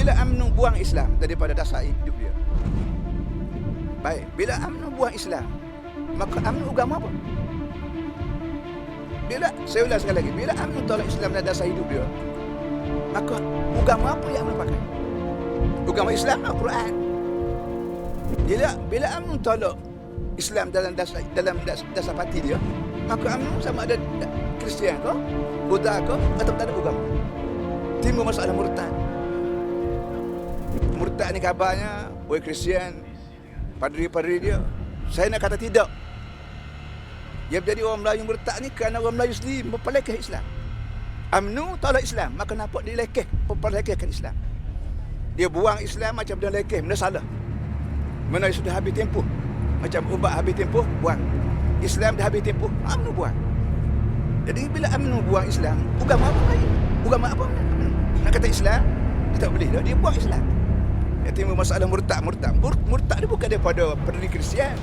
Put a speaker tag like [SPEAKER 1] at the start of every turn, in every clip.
[SPEAKER 1] bila UMNO buang Islam daripada dasar hidup dia. Baik, bila UMNO buang Islam, maka UMNO agama apa? Bila, saya ulang sekali lagi, bila UMNO tolak Islam dari dasar hidup dia, maka agama apa yang UMNO pakai? Agama Islam atau Quran? Bila UMNO tolak Islam dalam dasar parti dia, maka UMNO sama ada Kristian ke, Buddha ke, atau tak ada agama. Timbul masalah murtad. Murtad ni kabarnya, oleh Kristian, padri-padri dia. Saya nak kata tidak. Dia menjadi orang Melayu murtad ni kerana orang Melayu sendiri memperlekeh Islam. UMNO tolak Islam, maka nampak dia lekeh, memperlekehkan Islam. Dia buang Islam macam dia lekeh, benda salah. Mana sudah habis tempoh, macam ubat habis tempoh, buang. Islam dah habis tempoh, UMNO buang. Jadi bila UMNO buang Islam, agama apa lagi? Agama apa? Nak kata Islam, dia tak boleh dah, dia buang Islam. Dia timbul masalah murtad. Murtad ni bukan daripada pendiri Kristian.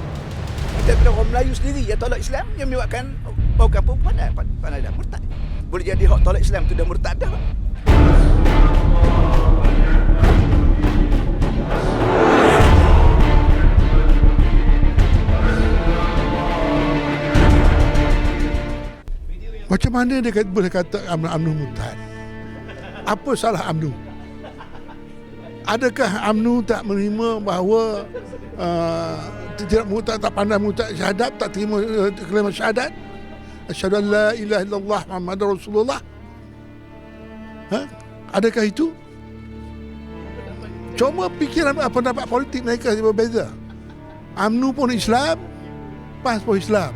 [SPEAKER 1] Daripada orang Melayu sendiri yang tolak Islam, yang menyebabkan bau kampung pandai dah murtad. Boleh jadi hak tolak Islam tu dah murtad dah.
[SPEAKER 2] Macam mana dia boleh kata UMNO murtad? Apa salah UMNO? Adakah UMNO tak menerima bahawa tidak murtad, tak pandai murtad syahadat, tak terima kalimat syahadat? Asyhadu an la ilaha illallah Muhammadur Rasulullah. Adakah itu? Cuma fikiran pendapat politik mereka berbeza. UMNO pun Islam, PAS pun Islam.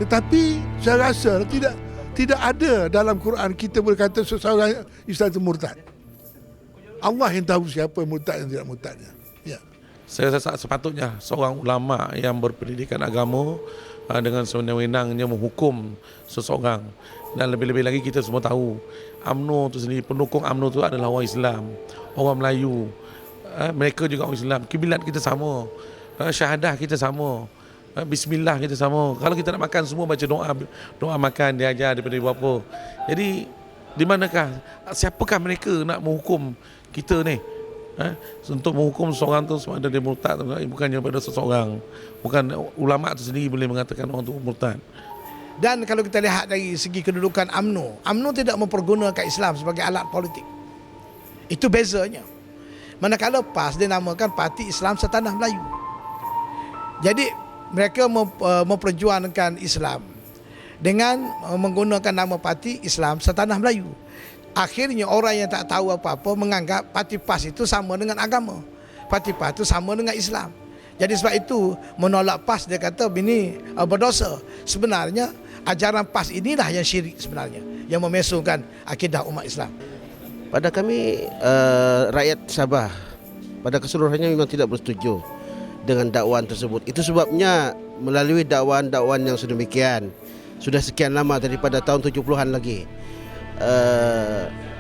[SPEAKER 2] Tetapi saya rasa tidak ada dalam Quran kita boleh kata seseorang Islam itu murtad. Allah yang tahu siapa murtad dan tidak murtadnya. Ya.
[SPEAKER 3] Saya rasa sepatutnya seorang ulama yang berpendidikan agama dengan sewenang-wenangnya menghukum seseorang. Dan lebih-lebih lagi kita semua tahu UMNO itu sendiri, pendukung UMNO itu adalah orang Islam, orang Melayu. Mereka juga orang Islam. Kiblat kita sama, syahadah kita sama, bismillah kita sama. Kalau kita nak makan semua baca doa makan dia ajar daripada ibu bapa. Jadi di manakah, siapakah mereka nak menghukum kita ni? Untuk menghukum seorang tu sama ada dia murtad, bukannya pada seseorang. Bukan ulama tu sendiri boleh mengatakan orang tu murtad.
[SPEAKER 4] Dan kalau kita lihat dari segi kedudukan UMNO tidak mempergunakan Islam sebagai alat politik. Itu bezanya. Manakala PAS dinamakan Parti Islam Setanah Melayu. Jadi mereka memperjuangkan Islam dengan menggunakan nama Parti Islam Setanah Melayu. Akhirnya orang yang tak tahu apa-apa menganggap Parti PAS itu sama dengan agama. Parti PAS itu sama dengan Islam. Jadi sebab itu menolak PAS dia kata ini berdosa. Sebenarnya ajaran PAS inilah yang syirik sebenarnya, yang memesongkan akidah umat Islam.
[SPEAKER 5] Pada kami rakyat Sabah pada keseluruhannya memang tidak bersetuju dengan dakwaan tersebut. Itu sebabnya melalui dakwaan-dakwaan yang sedemikian sudah sekian lama daripada tahun 70-an lagi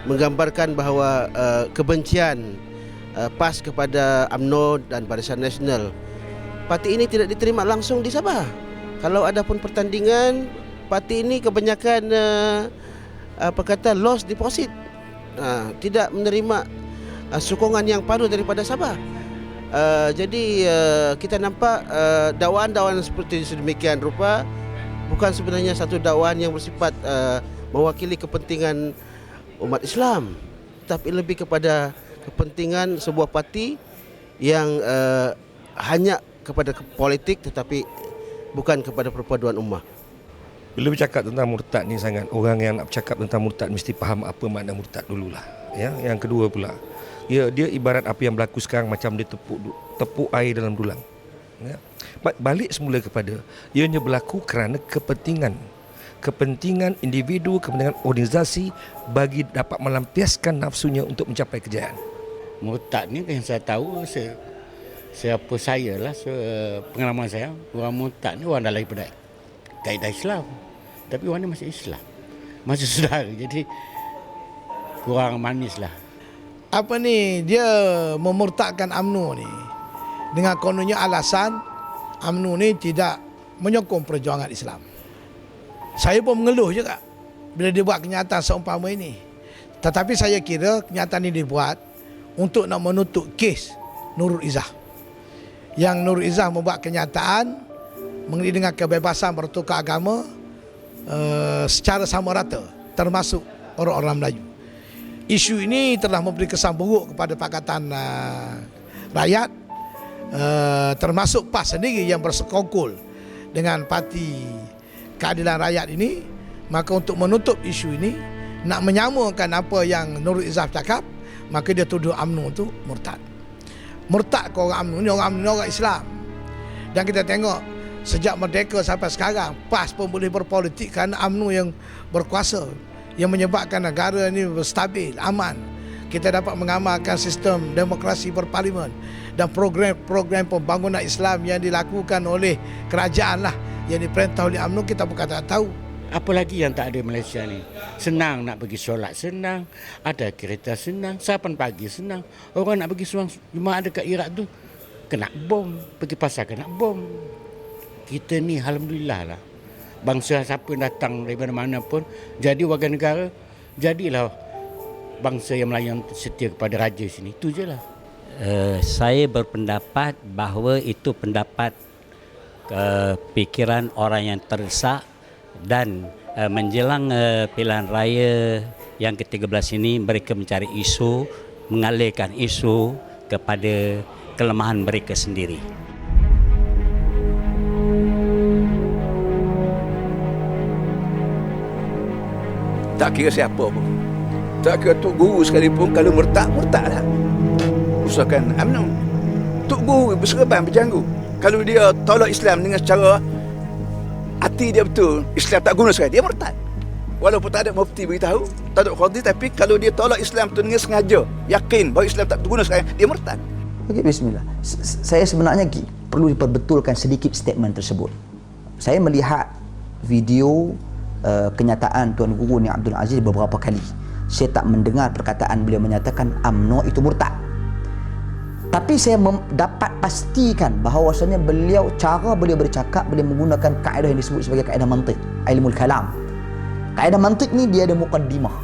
[SPEAKER 5] menggambarkan bahawa kebencian PAS kepada UMNO dan Barisan Nasional, parti ini tidak diterima langsung di Sabah. Kalau ada pun pertandingan, parti ini kebanyakan loss deposit, tidak menerima sokongan yang padu daripada Sabah. Jadi kita nampak dakwaan-dakwaan seperti sedemikian rupa bukan sebenarnya satu dakwaan yang bersifat mewakili kepentingan umat Islam, tapi lebih kepada kepentingan sebuah parti yang hanya kepada politik tetapi bukan kepada perpaduan ummah.
[SPEAKER 6] Bila bercakap tentang murtad ni sangat, orang yang nak bercakap tentang murtad mesti faham apa makna murtad dululah. Ya, yang kedua pula, dia ibarat apa yang berlaku sekarang, macam dia tepuk air dalam dulang. Ya. Balik semula kepada ianya berlaku kerana kepentingan individu, kepentingan organisasi bagi dapat melampiaskan nafsunya untuk mencapai kejayaan.
[SPEAKER 7] Murtad ni yang saya tahu, siapa saya lah, pengalaman saya, orang murtad ni orang dah daripada kaedah Islam, tapi orang ni masih Islam, masih saudara, jadi kurang manis lah.
[SPEAKER 4] Apa ni, dia memurtadkan UMNO ni dengan kononnya alasan UMNO ni tidak menyokong perjuangan Islam. Saya pun mengeluh juga bila dia buat kenyataan seumpama ini. Tetapi saya kira kenyataan ini dibuat untuk nak menutup kes Nurul Izzah. Yang Nurul Izzah membuat kenyataan mengenai dengan kebebasan bertukar agama secara sama rata, termasuk orang-orang Melayu. Isu ini telah memberi kesan buruk kepada Pakatan Rakyat, termasuk PAS sendiri yang bersekongkol dengan Parti Keadilan Rakyat ini. Maka untuk menutup isu ini, nak menyamakan apa yang Nurul Izzah cakap, maka dia tuduh UMNO itu murtad. Murtad ke orang UMNO ni, orang UMNO ni orang Islam. Dan kita tengok sejak merdeka sampai sekarang, PAS pun boleh berpolitik kerana UMNO yang berkuasa, yang menyebabkan negara ini stabil, aman. Kita dapat mengamalkan sistem demokrasi berparlimen dan program-program pembangunan Islam yang dilakukan oleh kerajaan lah, yang diperintah oleh UMNO, kita bukan tak tahu.
[SPEAKER 7] Apa lagi yang tak ada Malaysia ni? Senang nak pergi solat, senang. Ada kereta, senang. 8 pagi, senang. Orang nak pergi suang Jumaat dekat Iraq tu, kena bom. Pergi pasar kena bom. Kita ni alhamdulillah lah. Bangsa siapa datang daripada mana pun, jadi warga negara, jadilah bangsa yang Melayu setia kepada raja sini. Itu je lah.
[SPEAKER 8] Saya berpendapat bahawa itu pendapat fikiran orang yang terdesak, dan menjelang pilihan raya yang ke-13 ini, mereka mencari isu, mengalihkan isu kepada kelemahan mereka sendiri.
[SPEAKER 1] Tak kira siapa pun, tak kira Tok Guru sekalipun, kalau murtad lah. Usahakan UMNO. Tok Guru berserban berjanggu, kalau dia tolak Islam dengan secara hati dia betul, Islam tak guna sekali, dia murtad. Walaupun tak ada mufti beritahu, tak ada qadhi, tapi kalau dia tolak Islam tu dengan sengaja, yakin bahawa Islam tak guna sekali, dia murtad.
[SPEAKER 9] Okey, bismillah. Saya sebenarnya perlu diperbetulkan sedikit statement tersebut. Saya melihat video kenyataan Tuan Guru Ni Abdul Aziz beberapa kali. Saya tak mendengar perkataan beliau menyatakan UMNO itu murtad. Tapi saya dapat pastikan bahawasanya cara beliau bercakap, beliau menggunakan kaedah yang disebut sebagai kaedah mantik, ilmu kalam. Kaedah mantik ni dia ada muqaddimah.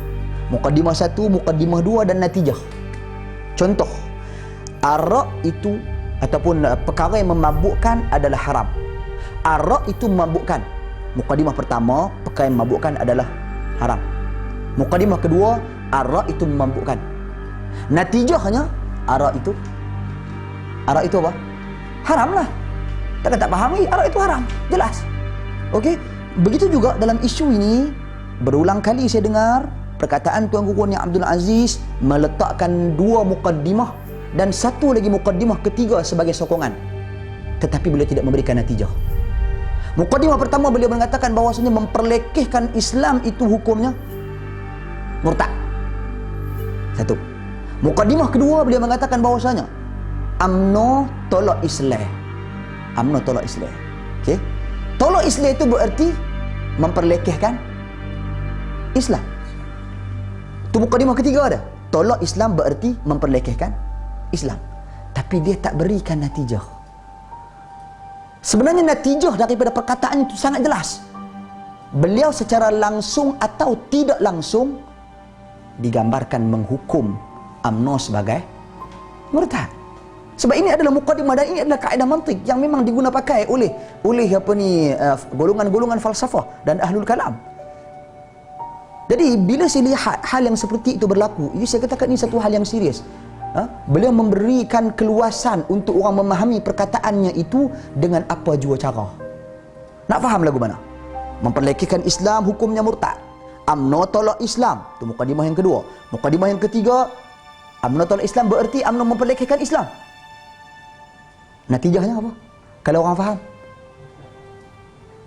[SPEAKER 9] Muqaddimah 1, muqaddimah 2 dan natijah. Contoh, arak itu ataupun perkara yang memabukkan adalah haram. Arak itu memabukkan. Muqaddimah pertama, perkara yang memabukkan adalah haram. Muqaddimah kedua, arak itu memabukkan. Natijahnya, arak itu apa? Haram lah. Takkan tak faham lagi, arak itu haram. Jelas. Okey. Begitu juga dalam isu ini, berulang kali saya dengar perkataan Tuan Guru Ni Abdul Aziz meletakkan 2 muqaddimah dan 1 lagi muqaddimah ketiga sebagai sokongan. Tetapi beliau tidak memberikan natijah. Muqaddimah pertama beliau mengatakan bahawasanya memperlekehkan Islam itu hukumnya murtad. 1. Muqaddimah kedua beliau mengatakan bahawasanya UMNO tolak Islam. UMNO tolak Islam. Okey. Tolak Islam itu bererti memperlekehkan Islam. Itu mukadimah ketiga dah. Tolak Islam bererti memperlekehkan Islam. Tapi dia tak berikan natijah. Sebenarnya natijah daripada perkataan itu sangat jelas. Beliau secara langsung atau tidak langsung digambarkan menghukum UMNO sebagai murtad. Sebab ini adalah mukadimah dan ini adalah kaedah mantik yang memang diguna pakai oleh golongan-golongan falsafah dan ahlul kalam. Jadi bila saya lihat hal yang seperti itu berlaku, ini saya katakan ini satu hal yang serius. Beliau memberikan keluasan untuk orang memahami perkataannya itu dengan apa jua cara. Nak faham lagu mana? Memperlekehkan Islam hukumnya murtad. UMNO tolak Islam. Itu mukadimah yang kedua. Mukadimah yang ketiga, UMNO tolak Islam bererti UMNO memperlekehkan Islam. Natijahnya apa? Kalau orang faham,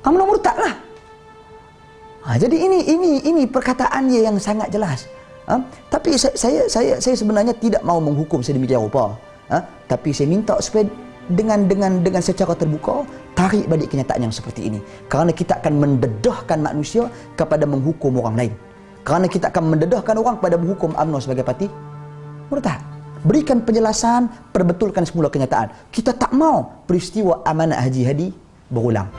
[SPEAKER 9] UMNO murtad lah. Jadi ini perkataannya yang sangat jelas. Tapi saya sebenarnya tidak mahu menghukum sedemikian rupa. Tapi saya minta supaya dengan secara terbuka tarik balik kenyataan yang seperti ini. Kerana kita akan mendedahkan manusia kepada menghukum orang lain. Kerana kita akan mendedahkan orang kepada menghukum UMNO sebagai parti murtad. Berikan penjelasan, perbetulkan semula kenyataan. Kita tak mau peristiwa amanat Haji Hadi berulang.